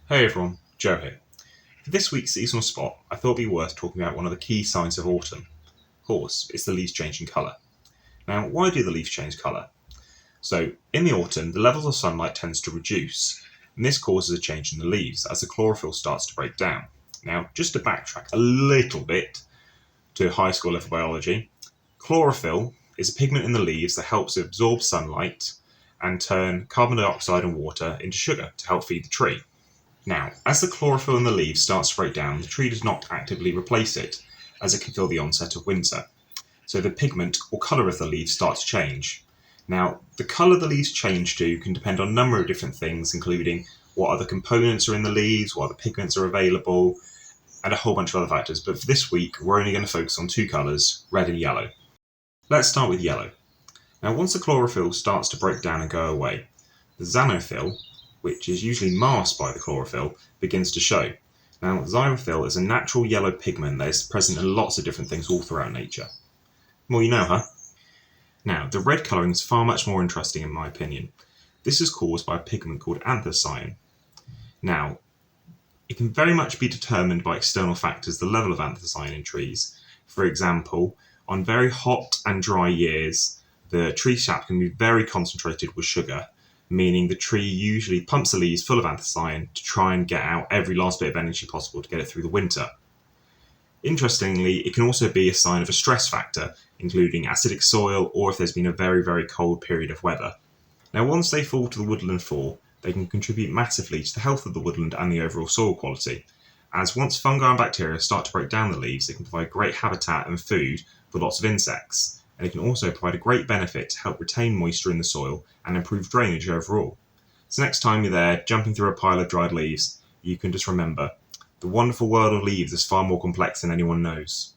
Hey everyone, Joe here. For this week's seasonal spot, I thought it'd be worth talking about one of the key signs of autumn. Of course, it's the leaves changing colour. Now, why do the leaves change colour? So, in the autumn, the levels of sunlight tends to reduce, and this causes a change in the leaves as the chlorophyll starts to break down. Now, just to backtrack a little bit to high school level biology, chlorophyll is a pigment in the leaves that helps absorb sunlight and turn carbon dioxide and water into sugar to help feed the tree. Now, as the chlorophyll in the leaves starts to break down, the tree does not actively replace it, as it can feel the onset of winter. So the pigment or colour of the leaves starts to change. Now, the colour the leaves change to can depend on a number of different things, including what other components are in the leaves, what other pigments are available, and a whole bunch of other factors. But for this week, we're only going to focus on two colours, red and yellow. Let's start with yellow. Now, once the chlorophyll starts to break down and go away, the xanthophyll, which is usually masked by the chlorophyll, begins to show. Now, xanthophyll is a natural yellow pigment that is present in lots of different things all throughout nature. Well, you know, huh? Now, the red colouring is far much more interesting in my opinion. This is caused by a pigment called anthocyan. Now, it can very much be determined by external factors, the level of anthocyan in trees. For example, on very hot and dry years, the tree sap can be very concentrated with sugar, meaning the tree usually pumps the leaves full of anthocyan to try and get out every last bit of energy possible to get it through the winter. Interestingly, it can also be a sign of a stress factor, including acidic soil or if there's been a very, very cold period of weather. Now, once they fall to the woodland floor, they can contribute massively to the health of the woodland and the overall soil quality, as once fungi and bacteria start to break down the leaves, they can provide great habitat and food for lots of insects, and it can also provide a great benefit to help retain moisture in the soil and improve drainage overall. So next time you're there jumping through a pile of dried leaves, you can just remember, the wonderful world of leaves is far more complex than anyone knows.